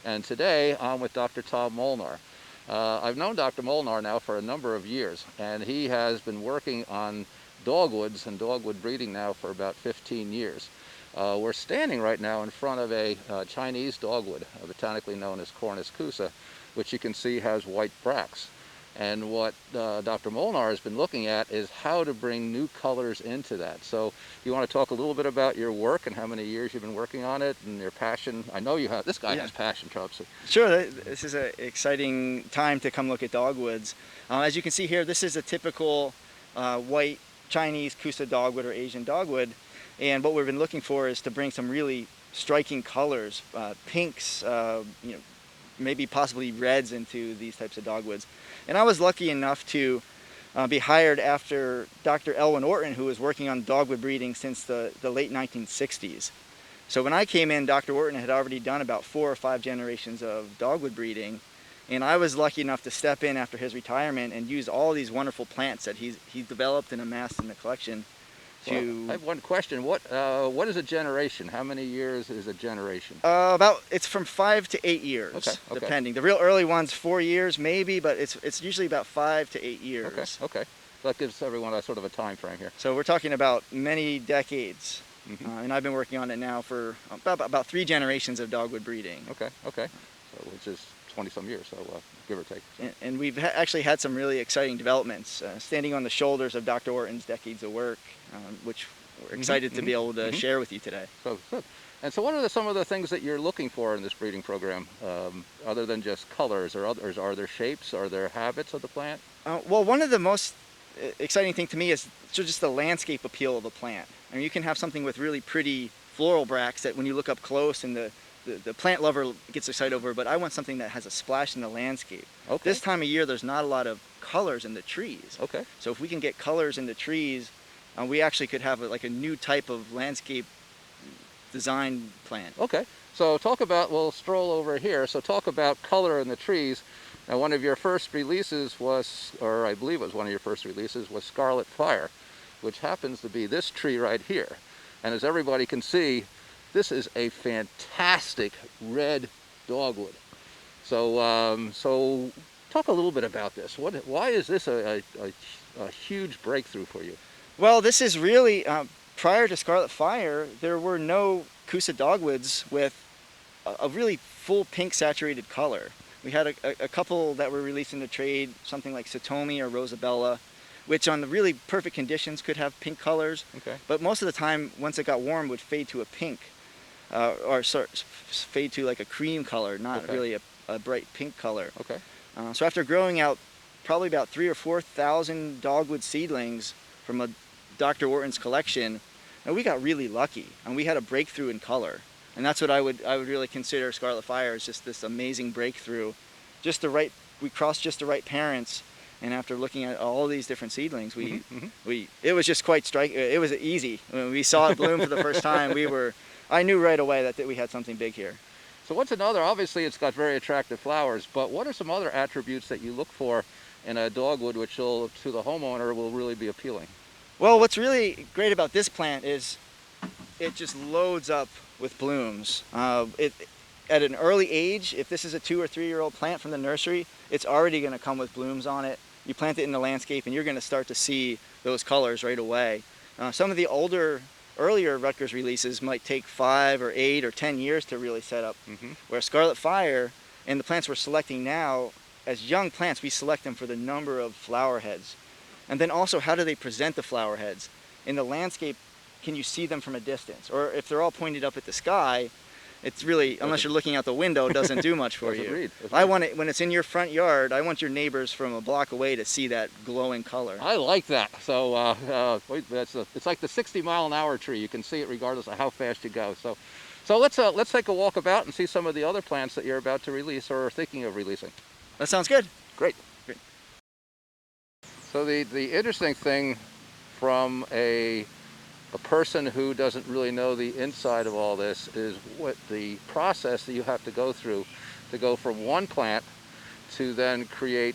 And today I'm with Dr. Tom Molnar. I've known Dr. Molnar now for a number of years, and he has been working on dogwoods and dogwood breeding now for about 15 years. We're standing right now in front of a Chinese dogwood, botanically known as Cornus cusa, which you can see has white bracts. And what Dr. Molnar has been looking at is how to bring new colors into that. So you want to talk a little bit about your work and how many years you've been working on it and your passion? I know you have, this guy has passion, Chubb. So. Sure, this is an exciting time to come look at dogwoods. As you can see here, this is a typical white Chinese Cusa dogwood or Asian dogwood. And what we've been looking for is to bring some really striking colors, pinks, maybe possibly reds into these types of dogwoods. And I was lucky enough to be hired after Dr. Elwin Orton, who was working on dogwood breeding since the late 1960s. So when I came in, Dr. Orton had already done about 4 or 5 generations of dogwood breeding, and I was lucky enough to step in after his retirement and use all these wonderful plants that he's developed and amassed in the collection. Well, I have one question. What is a generation? How many years is a generation? It's from 5 to 8 years, okay. Depending. The real early ones, 4 years maybe, but it's usually about 5 to 8 years. Okay. So that gives everyone a sort of a time frame here. So we're talking about many decades, and I've been working on it now for about 3 generations of dogwood breeding. Okay. So which is 20-some years, so give or take. And we've actually had some really exciting developments, standing on the shoulders of Dr. Orton's decades of work, which we're excited to be able to share with you today. So good. And so what are some of the things that you're looking for in this breeding program, other than just colors or others? Are there shapes? Are there habits of the plant? Well, one of the most exciting thing to me is just the landscape appeal of the plant. I mean, you can have something with really pretty floral bracts that when you look up close and the plant lover gets excited over, but I want something that has a splash in the landscape. Okay. This time of year, there's not a lot of colors in the trees. Okay. So if we can get colors in the trees, we actually could have a new type of landscape design plant. Okay. So we'll stroll over here. So talk about color in the trees. Now, one of your first releases was, or I believe it was one of your first releases, was Scarlet Fire, which happens to be this tree right here. And as everybody can see, this is a fantastic red dogwood. So, so talk a little bit about this. Why is this a huge breakthrough for you? Well, this is really, prior to Scarlet Fire, there were no Cusa dogwoods with a really full pink saturated color. We had a couple that were released in the trade, something like Satomi or Rosabella, which on the really perfect conditions could have pink colors. Okay. But most of the time, once it got warm, would fade to a pink. Or fade to like a cream color, not really a bright pink color. Okay. So after growing out probably about 3,000 or 4,000 dogwood seedlings from Dr. Orton's collection, we got really lucky, and we had a breakthrough in color. And that's what I would really consider Scarlet Fire as, just this amazing breakthrough. We crossed just the right parents, and after looking at all these different seedlings, it was just quite striking. It was easy. When we saw it bloom for the first time, I knew right away that we had something big here. So what's another, obviously it's got very attractive flowers, but what are some other attributes that you look for in a dogwood which to the homeowner will really be appealing? Well, what's really great about this plant is it just loads up with blooms. At an early age, if this is a 2 or 3 year old plant from the nursery, it's already going to come with blooms on it. You plant it in the landscape and you're going to start to see those colors right away. Some of the earlier Rutgers releases might take 5 or 8 or 10 years to really set up. Where Scarlet Fire and the plants we're selecting now, as young plants, we select them for the number of flower heads. And then also, how do they present the flower heads? In the landscape, can you see them from a distance? Or if they're all pointed up at the sky, it's really, unless you're looking out the window, it doesn't do much for you. Agreed. I want it, when it's in your front yard, I want your neighbors from a block away to see that glowing color. I like that. So it's like the 60-mile-an-hour tree. You can see it regardless of how fast you go. So let's take a walk about and see some of the other plants that you're about to release or are thinking of releasing. That sounds good. Great. So the interesting thing from a person who doesn't really know the inside of all this is what the process that you have to go through to go from one plant to then create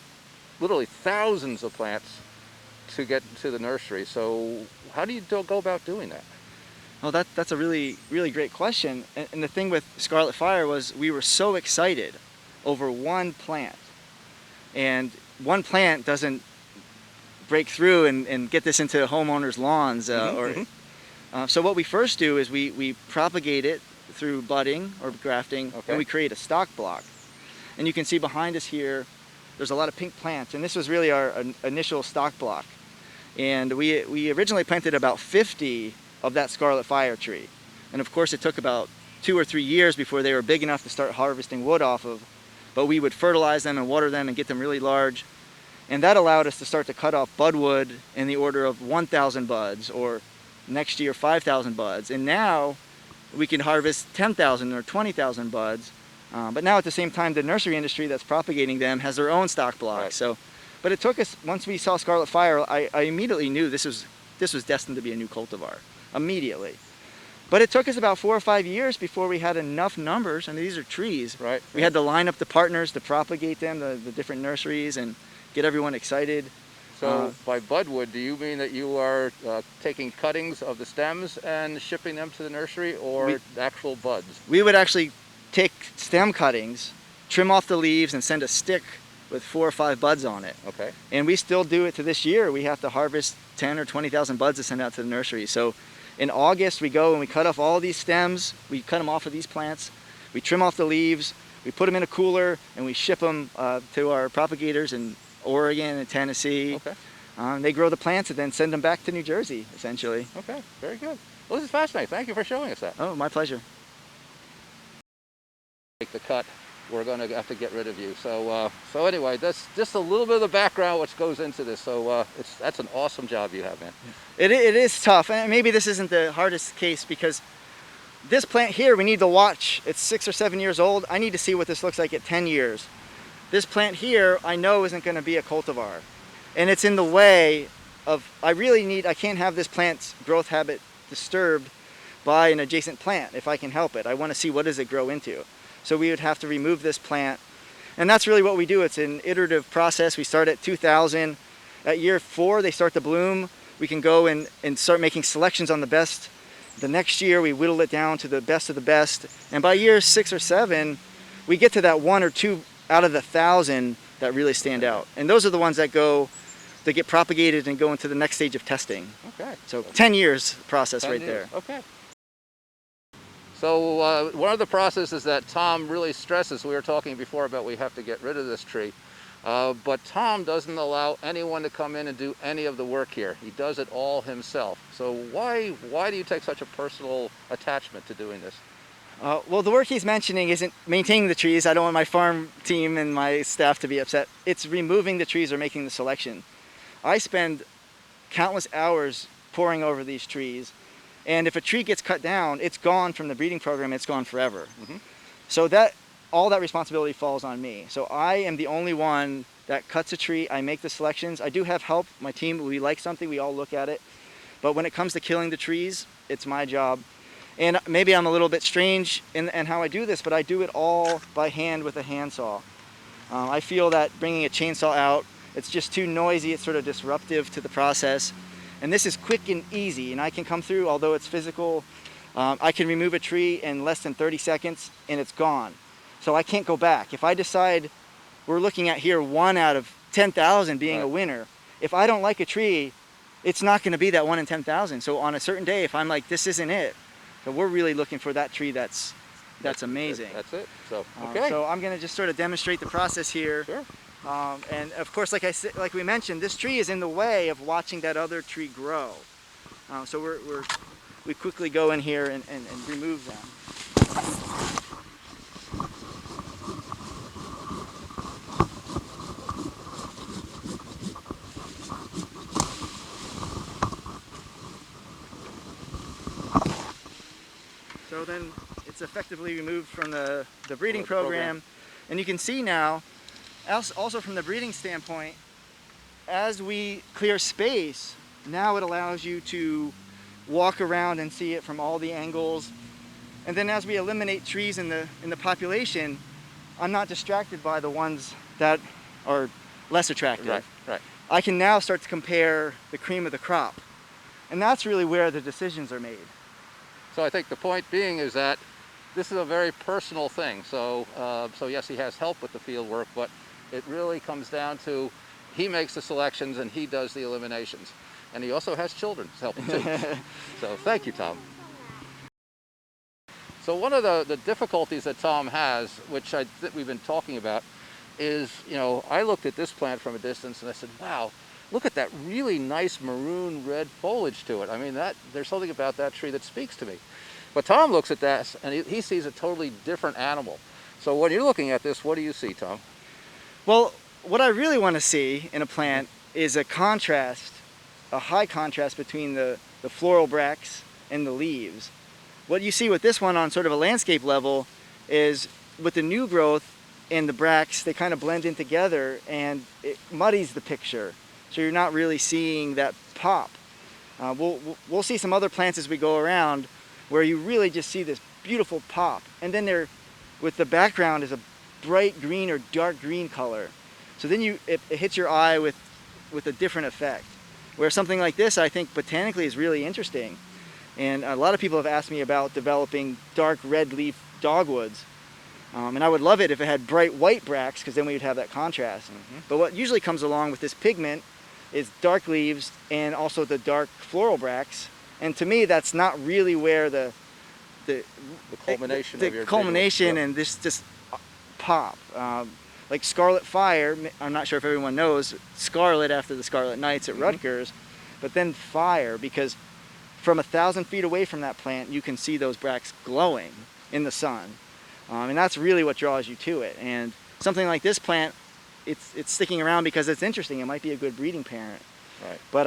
literally thousands of plants to get to the nursery. So how do you go about doing that? Well, that's a really, really great question. And the thing with Scarlet Fire was we were so excited over one plant. And one plant doesn't break through and get this into homeowners' lawns. So what we first do is we propagate it through budding or grafting, Okay. and we create a stock block. And you can see behind us here, there's a lot of pink plants, and this was really our initial stock block. And we originally planted about 50 of that Scarlet Fire tree. And of course it took about 2 or 3 years before they were big enough to start harvesting wood off of. But we would fertilize them and water them and get them really large. And that allowed us to start to cut off budwood in the order of 1,000 buds, or next year 5,000 buds. And now we can harvest 10,000 or 20,000 buds. But now at the same time, the nursery industry that's propagating them has their own stock block. Right. So, but it took us, once we saw Scarlet Fire, I immediately knew this was destined to be a new cultivar, immediately. But it took us about 4 or 5 years before we had enough numbers. I mean, these are trees. Right. We had to line up the partners to propagate them, the different nurseries, and get everyone excited. So by budwood, do you mean that you are taking cuttings of the stems and shipping them to the nursery, or actual buds? We would actually take stem cuttings, trim off the leaves, and send a stick with 4 or 5 buds on it. Okay. And we still do it to this year. We have to harvest 10 or 20,000 buds to send out to the nursery. So in August, we go and we cut off all these stems. We cut them off of these plants. We trim off the leaves. We put them in a cooler, and we ship them to our propagators in Oregon and Tennessee. Okay. They grow the plants and then send them back to New Jersey, essentially. Okay. Very good. Well, this is fascinating. Thank you for showing us that. Oh, my pleasure. Make the cut. We're going to have to get rid of you. So anyway, that's just a little bit of the background which goes into this. So that's an awesome job you have, man. It is tough, and maybe this isn't the hardest case because this plant here we need to watch. It's 6 or 7 years old. I need to see what this looks like at 10 years. This plant here I know isn't going to be a cultivar, and it's in the way of, I can't have this plant's growth habit disturbed by an adjacent plant if I can help it. I want to see what does it grow into. So we would have to remove this plant. And that's really what we do. It's an iterative process. We start at 2,000. At year 4, they start to bloom. We can go and start making selections on the best. The next year, we whittle it down to the best of the best. And by year 6 or 7, we get to that 1 or 2 out of the 1,000 that really stand out. And those are the ones that get propagated and go into the next stage of testing. Okay. So 10 years process 10 right years. there. Okay. So one of the processes that Tom really stresses, we were talking before about we have to get rid of this tree, but Tom doesn't allow anyone to come in and do any of the work here. He does it all himself. So why do you take such a personal attachment to doing this? Well, the work he's mentioning isn't maintaining the trees. I don't want my farm team and my staff to be upset. It's removing the trees or making the selection. I spend countless hours poring over these trees. And if a tree gets cut down, it's gone from the breeding program, it's gone forever. Mm-hmm. So all that responsibility falls on me. So I am the only one that cuts a tree. I make the selections. I do have help. My team, we like something, we all look at it. But when it comes to killing the trees, it's my job. And maybe I'm a little bit strange in how I do this, but I do it all by hand with a handsaw. I feel that bringing a chainsaw out, it's just too noisy, it's sort of disruptive to the process. And this is quick and easy, and I can come through, although it's physical. I can remove a tree in less than 30 seconds, and it's gone. So I can't go back. If I decide we're looking at here 1 out of 10,000 being a winner, if I don't like a tree, it's not going to be that 1 in 10,000. So on a certain day, if I'm like, this isn't it, so we're really looking for that tree that's amazing. That's it. So okay. So I'm going to just sort of demonstrate the process here. Sure. And of course, like we mentioned, this tree is in the way of watching that other tree grow. So we quickly go in here and remove them. So then it's effectively removed from the breeding program. And you can see now, also from the breeding standpoint, as we clear space, now it allows you to walk around and see it from all the angles. And then as we eliminate trees in the population, I'm not distracted by the ones that are less attractive. Right. I can now start to compare the cream of the crop. And that's really where the decisions are made. So I think the point being is that this is a very personal thing. So, so yes, he has help with the field work, but it really comes down to he makes the selections and he does the eliminations. And he also has children helping too. So thank you, Tom. So one of the difficulties that Tom has, which we've been talking about, is, you know, I looked at this plant from a distance and I said, wow, look at that really nice maroon red foliage to it. I mean, there's something about that tree that speaks to me. But Tom looks at that and he sees a totally different animal. So when you're looking at this, what do you see, Tom? Well, what I really want to see in a plant is a contrast, a high contrast between the floral bracts and the leaves. What you see with this one on sort of a landscape level is with the new growth and the bracts, they kind of blend in together and it muddies the picture. So you're not really seeing that pop. We'll see some other plants as we go around where you really just see this beautiful pop. And then with the background is a bright green or dark green color. So then it hits your eye with a different effect. Where something like this, I think botanically is really interesting. And a lot of people have asked me about developing dark red leaf dogwoods. And I would love it if it had bright white bracts, because then we would have that contrast. Mm-hmm. But what usually comes along with this pigment is dark leaves and also the dark floral bracts. And to me, that's not really where the culmination of your culmination and this pop. Like Scarlet Fire, I'm not sure if everyone knows, Scarlet after the Scarlet Knights at Rutgers, but then Fire, because from 1,000 feet away from that plant, you can see those bracts glowing in the sun. And that's really what draws you to it. And something like this plant, it's sticking around because it's interesting. It might be a good breeding parent. Right. But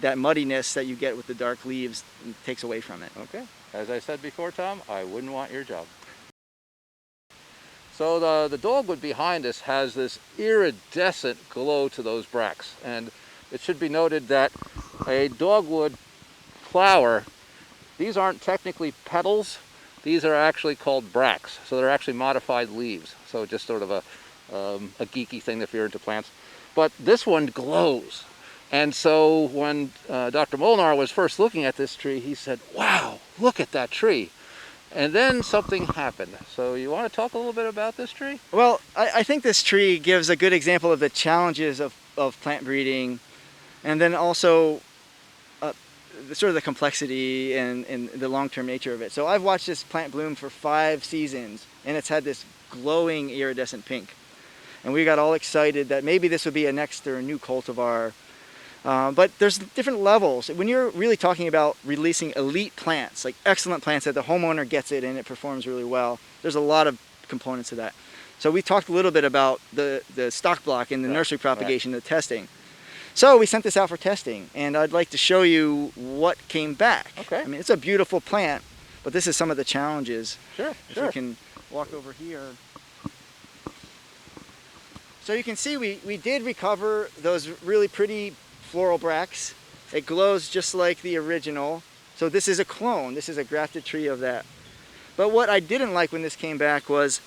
that muddiness that you get with the dark leaves takes away from it. Okay. As I said before, Tom, I wouldn't want your job. So the dogwood behind us has this iridescent glow to those bracts. And it should be noted that a dogwood flower, these aren't technically petals. These are actually called bracts. So they're actually modified leaves. So just sort of a geeky thing if you're into plants. But this one glows. And so when Dr. Molnar was first looking at this tree, he said, wow, look at that tree. And then something happened. So you want to talk a little bit about this tree? Well, I think this tree gives a good example of the challenges of plant breeding, and then also sort of the complexity and the long-term nature of it. So I've watched this plant bloom for 5 seasons, and it's had this glowing iridescent pink. And we got all excited that maybe this would be a next or a new cultivar. But there's different levels. When you're really talking about releasing elite plants, like excellent plants that the homeowner gets it and it performs really well, there's a lot of components to that. So we talked a little bit about the stock block and the nursery propagation, the testing. So we sent this out for testing, and I'd like to show you what came back. Okay. I mean, it's a beautiful plant, but this is some of the challenges. Sure, If we can walk over here. So you can see we did recover those really pretty floral bracts. It glows just like the original. So this is a clone. This is a grafted tree of that. But what I didn't like when this came back was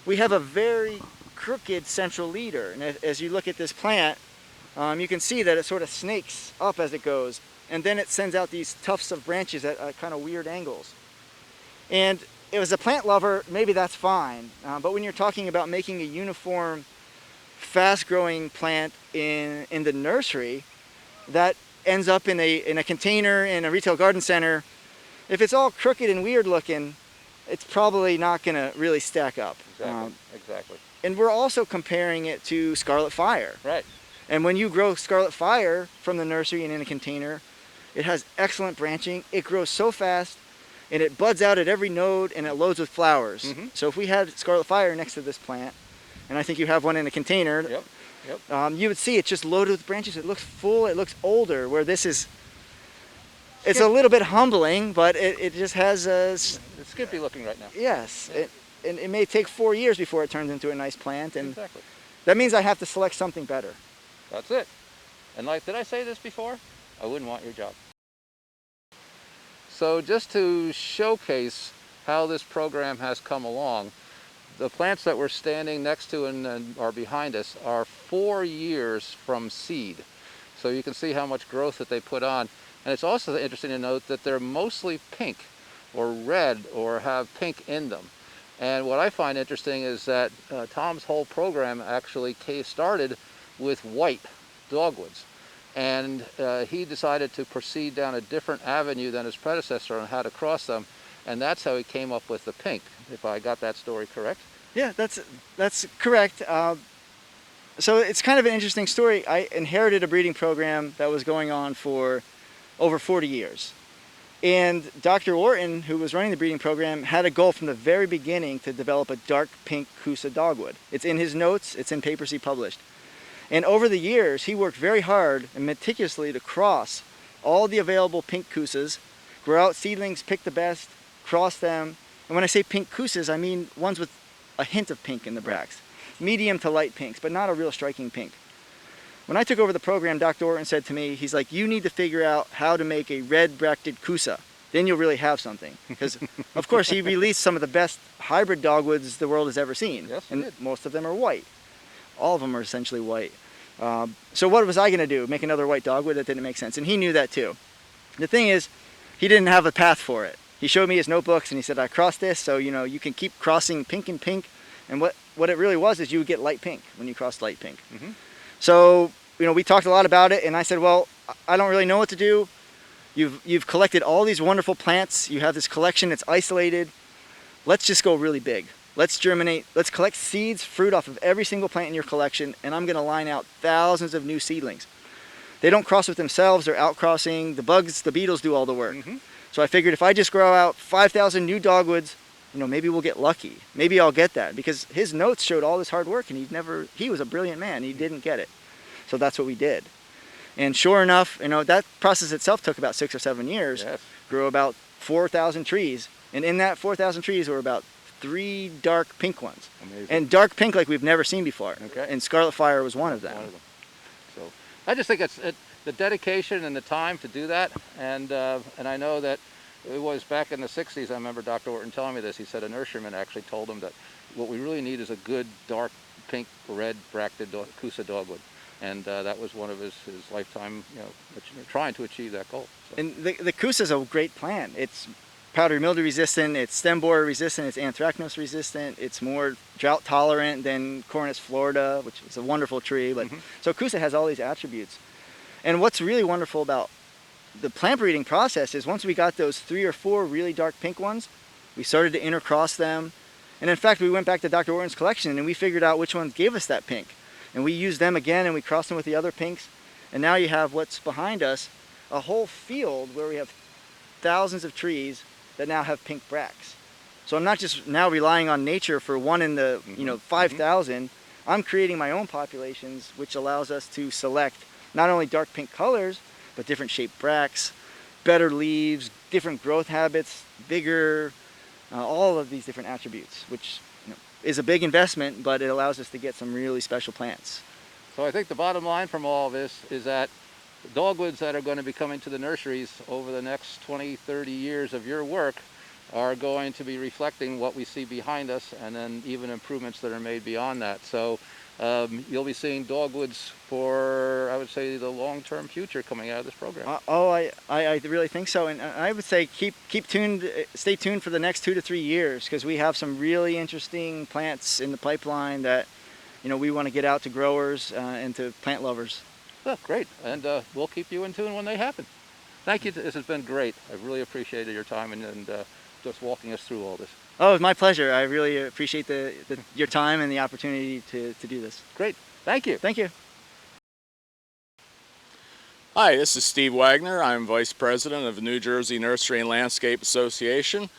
we have a very crooked central leader. And as you look at this plant, you can see that it sort of snakes up as it goes. And then it sends out these tufts of branches at kind of weird angles. And it was a plant lover, maybe that's fine. But when you're talking about making a uniform, fast-growing plant in the nursery that ends up in a container in a retail garden center, if it's all crooked and weird looking, it's probably not going to really stack up. Exactly. And we're also comparing it to Scarlet Fire. Right. And when you grow Scarlet Fire from the nursery and in a container, it has excellent branching. It grows so fast, and it buds out at every node, and it loads with flowers. Mm-hmm. So if we had Scarlet Fire next to this plant, and I think you have one in a container, Yep. You would see it's just loaded with branches. It looks full, it looks older, where this is, it's a little bit humbling, but it just has a... It's skimpy looking right now. Yes, yeah. And it may take 4 years before it turns into a nice plant, and exactly. That means I have to select something better. That's it. And like, did I say this before? I wouldn't want your job. So just to showcase how this program has come along, the plants that we're standing next to and are behind us are 4 years from seed. So you can see how much growth that they put on. And it's also interesting to note that they're mostly pink or red or have pink in them. And what I find interesting is that Tom's whole program actually started with white dogwoods. And he decided to proceed down a different avenue than his predecessor on how to cross them. And that's how he came up with the pink, if I got that story correct. Yeah, that's correct. So it's kind of an interesting story. I inherited a breeding program that was going on for over 40 years. And Dr. Orton, who was running the breeding program, had a goal from the very beginning to develop a dark pink Coosa dogwood. It's in his notes, it's in papers he published. And over the years, he worked very hard and meticulously to cross all the available pink Coosas, grow out seedlings, pick the best, cross them. And when I say pink Coosas, I mean ones with a hint of pink in the bracts. Medium to light pinks, but not a real striking pink. When I took over the program, Dr. Orton said to me, he's like, you need to figure out how to make a red-bracted Coosa. Then you'll really have something. Because, of course, he released some of the best hybrid dogwoods the world has ever seen. Yes, and most of them are white. All of them are essentially white. So what was I going to do? Make another white dogwood? That didn't make sense. And he knew that too. The thing is, he didn't have a path for it. He showed me his notebooks and he said, I crossed this, so you can keep crossing pink and pink. And what it really was is you would get light pink when you crossed light pink. Mm-hmm. So, we talked a lot about it, and I said, well, I don't really know what to do. You've collected all these wonderful plants. You have this collection that's isolated. Let's just go really big. Let's germinate. Let's collect seeds, fruit off of every single plant in your collection, and I'm going to line out thousands of new seedlings. They don't cross with themselves. They're outcrossing. The bugs, the beetles do all the work. Mm-hmm. So I figured if I just grow out 5,000 new dogwoods, maybe we'll get lucky. Maybe I'll get that, because his notes showed all this hard work, and he was a brilliant man. He didn't get it. So that's what we did. And sure enough, that process itself took about 6 or 7 years. Yes. Grew about 4,000 trees. And in that 4,000 trees were about 3 dark pink ones. Amazing. And dark pink like we've never seen before. Okay. And Scarlet Fire was one of them. So I just think it's the dedication and the time to do that. And I know that it was back in the 60s, I remember Dr. Orton telling me this. He said a nurseryman actually told him that what we really need is a good dark pink, red bracted Coosa dogwood. And that was one of his lifetime, trying to achieve that goal. So. And the Coosa is a great plant. It's powdery mildew resistant, it's stem borer resistant, it's anthracnose resistant, it's more drought tolerant than Cornus Florida, which is a wonderful tree. But So Coosa has all these attributes. And what's really wonderful about the plant breeding process is once we got those 3 or 4 really dark pink ones, we started to intercross them. And in fact, we went back to Dr. Orton's collection and we figured out which ones gave us that pink. And we used them again and we crossed them with the other pinks. And now you have what's behind us, a whole field where we have thousands of trees that now have pink bracts. So I'm not just now relying on nature for one in the 5,000. I'm creating my own populations, which allows us to select not only dark pink colors, but different shaped bracts, better leaves, different growth habits, bigger, all of these different attributes, which is a big investment, but it allows us to get some really special plants. So I think the bottom line from all of this is that the dogwoods that are going to be coming to the nurseries over the next 20, 30 years of your work are going to be reflecting what we see behind us, and then even improvements that are made beyond that. So you'll be seeing dogwoods for, I would say, the long-term future coming out of this program. I really think so, and I would say stay tuned for the next 2 to 3 years, because we have some really interesting plants in the pipeline that we want to get out to growers and to plant lovers. Oh, great, and we'll keep you in tune when they happen. Thank you. This has been great. I really appreciated your time and just walking us through all this. Oh, it's my pleasure. I really appreciate your time and the opportunity to do this. Great. Thank you. Thank you. Hi, this is Steve Wagner. I'm Vice President of the New Jersey Nursery and Landscape Association.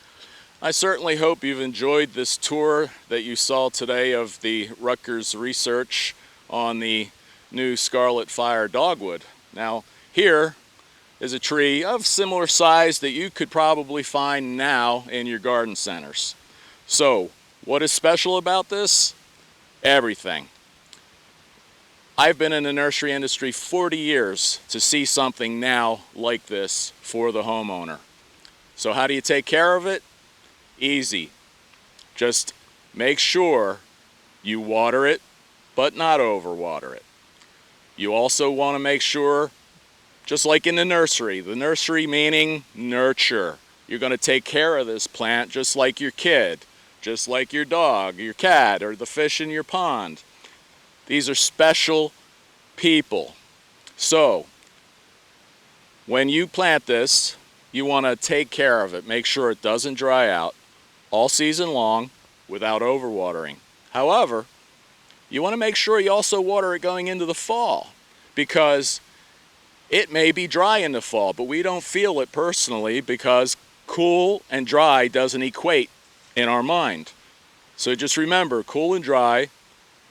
I certainly hope you've enjoyed this tour that you saw today of the Rutgers research on the new Scarlet Fire Dogwood. Now, here is a tree of similar size that you could probably find now in your garden centers. So, what is special about this? Everything. I've been in the nursery industry 40 years to see something now like this for the homeowner. So how do you take care of it? Easy. Just make sure you water it, but not overwater it. You also want to make sure just like in the nursery meaning nurture. You're going to take care of this plant just like your kid, just like your dog, your cat, or the fish in your pond. These are special people. So, when you plant this, you want to take care of it. Make sure it doesn't dry out all season long without overwatering. However, you want to make sure you also water it going into the fall, because it may be dry in the fall, but we don't feel it personally because cool and dry doesn't equate in our mind. So just remember, cool and dry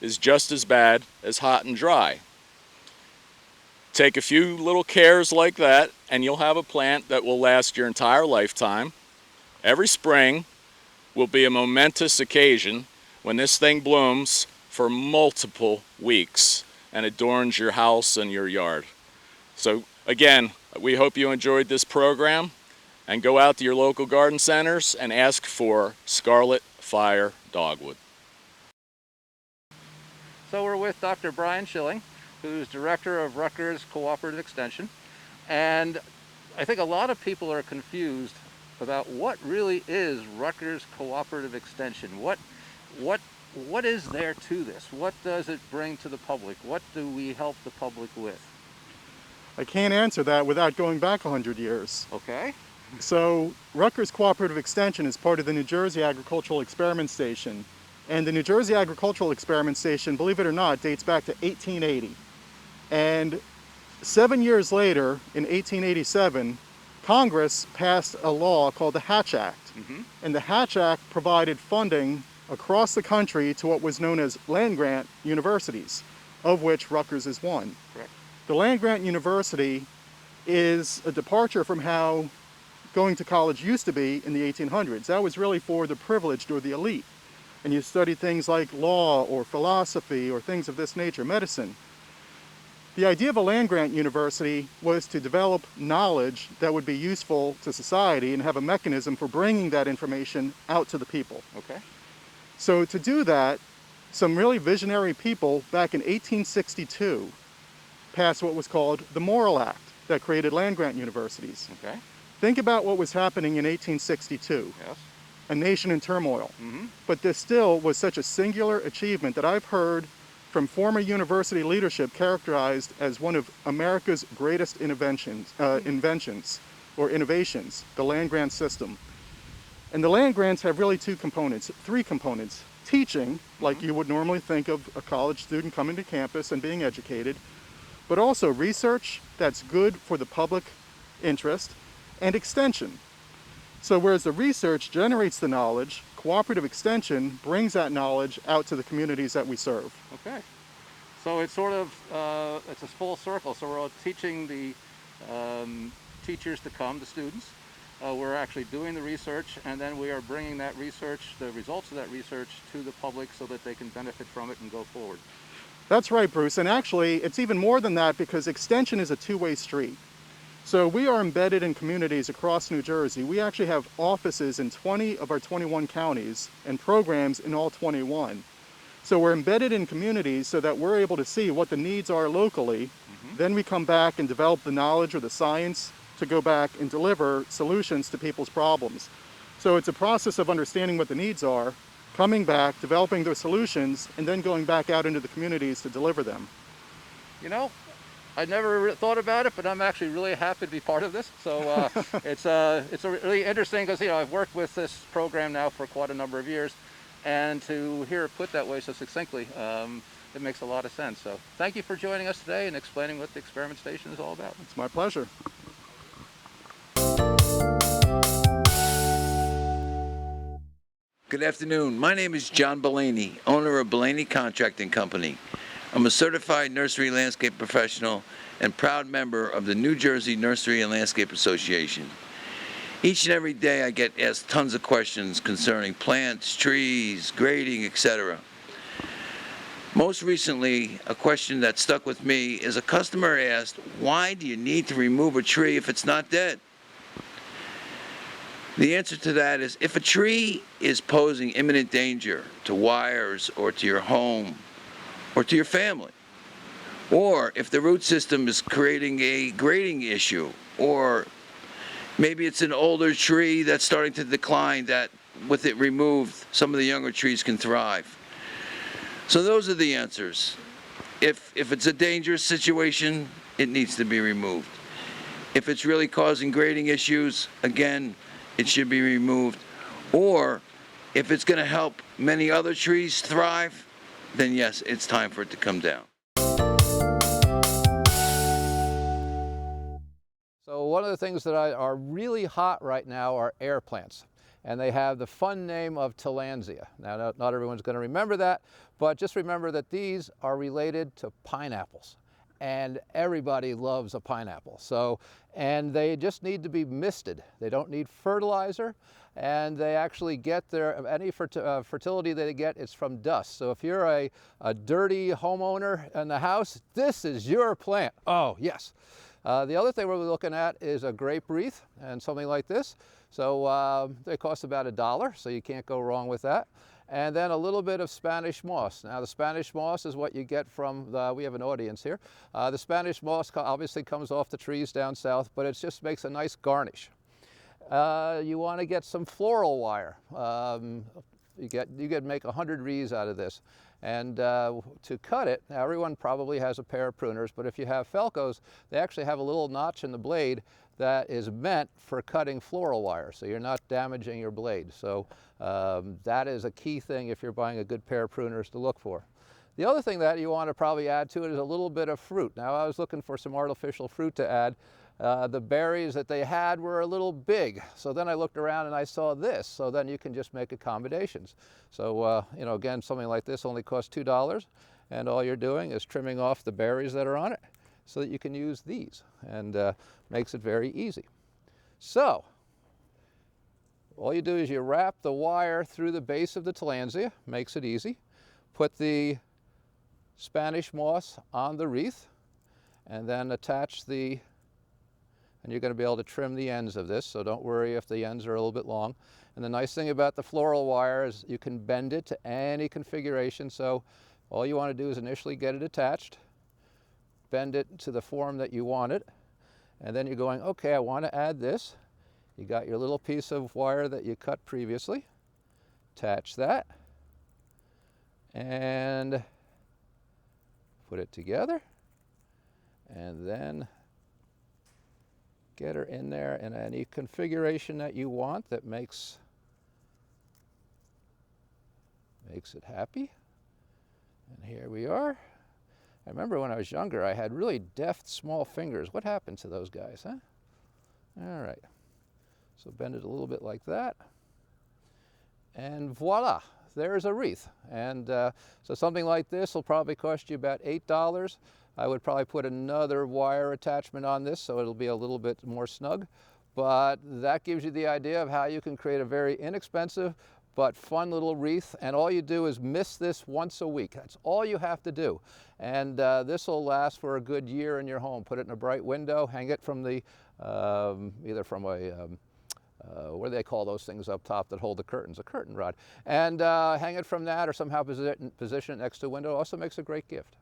is just as bad as hot and dry. Take a few little cares like that and you'll have a plant that will last your entire lifetime. Every spring will be a momentous occasion when this thing blooms for multiple weeks and adorns your house and your yard. So again, we hope you enjoyed this program, and go out to your local garden centers and ask for Scarlet Fire Dogwood. So we're with Dr. Brian Schilling, who's director of Rutgers Cooperative Extension, and I think a lot of people are confused about what really is Rutgers Cooperative Extension. What is there to this? What does it bring to the public? What do we help the public with? I can't answer that without going back 100 years. Okay. So Rutgers Cooperative Extension is part of the New Jersey Agricultural Experiment Station. And the New Jersey Agricultural Experiment Station, believe it or not, dates back to 1880. And 7 years later, in 1887, Congress passed a law called the Hatch Act. Mm-hmm. And the Hatch Act provided funding across the country to what was known as land-grant universities, of which Rutgers is one. Correct. The land-grant university is a departure from how going to college used to be in the 1800s. That was really for the privileged or the elite. And you studied things like law or philosophy or things of this nature, medicine. The idea of a land-grant university was to develop knowledge that would be useful to society and have a mechanism for bringing that information out to the people. Okay. So to do that, some really visionary people back in 1862 passed what was called the Morrill Act that created land-grant universities. Okay. Think about what was happening in 1862. Yes. A nation in turmoil. Mm-hmm. But this still was such a singular achievement that I've heard from former university leadership characterized as one of America's greatest inventions, or innovations, the land-grant system. And the land grants have really three components. Teaching, like you would normally think of a college student coming to campus and being educated, but also research that's good for the public interest, and extension. So whereas the research generates the knowledge, cooperative extension brings that knowledge out to the communities that we serve. Okay. So it's sort of, it's a full circle. So we're all teaching the teachers to come, the students. We're actually doing the research, and then we are bringing that research, the results of that research, to the public so that they can benefit from it and go forward. That's right, Bruce. And actually, it's even more than that because extension is a two-way street. So we are embedded in communities across New Jersey. We actually have offices in 20 of our 21 counties and programs in all 21. So we're embedded in communities so that we're able to see what the needs are locally. Mm-hmm. Then we come back and develop the knowledge or the science to go back and deliver solutions to people's problems. So it's a process of understanding what the needs are, coming back, developing those solutions, and then going back out into the communities to deliver them. You know, I never thought about it, but I'm actually really happy to be part of this. So it's really interesting because, you know, I've worked with this program now for quite a number of years, and to hear it put that way so succinctly, it makes a lot of sense. So thank you for joining us today and explaining what the experiment station is all about. It's my pleasure. Good afternoon. My name is John Bellany, owner of Bellany Contracting Company. I'm a certified nursery landscape professional and proud member of the New Jersey Nursery and Landscape Association. Each and every day I get asked tons of questions concerning plants, trees, grading, etc. Most recently, a question that stuck with me is a customer asked, why do you need to remove a tree if it's not dead? The answer to that is if a tree is posing imminent danger to wires or to your home or to your family, Or if the root system is creating a grading issue, or maybe it's an older tree that's starting to decline that with it removed, some of the younger trees can thrive. So those are the answers. If it's a dangerous situation, it needs to be removed. If it's really causing grading issues, again, it should be removed. Or if it's going to help many other trees thrive, then yes, it's time for it to come down. So one of the things that are really hot right now are air plants. And they have the fun name of Tillandsia. Now, not everyone's going to remember that, but just remember that these are related to pineapples. And everybody loves a pineapple. So, and they just need to be misted. They don't need fertilizer, and they actually get any fertility they get is from dust. So if you're a dirty homeowner in the house, this is your plant. Oh, yes. The other thing we're looking at is a grape wreath and something like this. So they cost about $1, so you can't go wrong with that. And then a little bit of Spanish moss. Now the Spanish moss is what you get from, we have an audience here. The Spanish moss obviously comes off the trees down south, but it just makes a nice garnish. You want to get some floral wire. You could make 100 wreaths out of this. And to cut it, now everyone probably has a pair of pruners, but if you have Felcos, they actually have a little notch in the blade that is meant for cutting floral wire, so you're not damaging your blade. So that is a key thing if you're buying a good pair of pruners to look for. The other thing that you want to probably add to it is a little bit of fruit. Now I was looking for some artificial fruit to add. The berries that they had were a little big. So then I looked around and I saw this. So then you can just make accommodations. So, you know, again, something like this only costs $2. And all you're doing is trimming off the berries that are on it so that you can use these. And makes it very easy. So, all you do is you wrap the wire through the base of the Tillandsia. Makes it easy. Put the Spanish moss on the wreath. And then attach the and you're going to be able to trim the ends of this, so don't worry if the ends are a little bit long. And the nice thing about the floral wire is you can bend it to any configuration, so all you want to do is initially get it attached, bend it to the form that you want it, and then you're going, okay, I want to add this. You got your little piece of wire that you cut previously, attach that, and put it together, and then get her in there in any configuration that you want that makes it happy. And here we are. I remember when I was younger, I had really deft, small fingers. What happened to those guys, huh? All right. So bend it a little bit like that. And voila, there's a wreath. And so something like this will probably cost you about $8. I would probably put another wire attachment on this so it'll be a little bit more snug. But that gives you the idea of how you can create a very inexpensive but fun little wreath. And all you do is mist this once a week. That's all you have to do. And this will last for a good year in your home. Put it in a bright window, hang it from the, either from a, what do they call those things up top that hold the curtains? A curtain rod. And hang it from that or somehow position it next to a window. Also makes a great gift.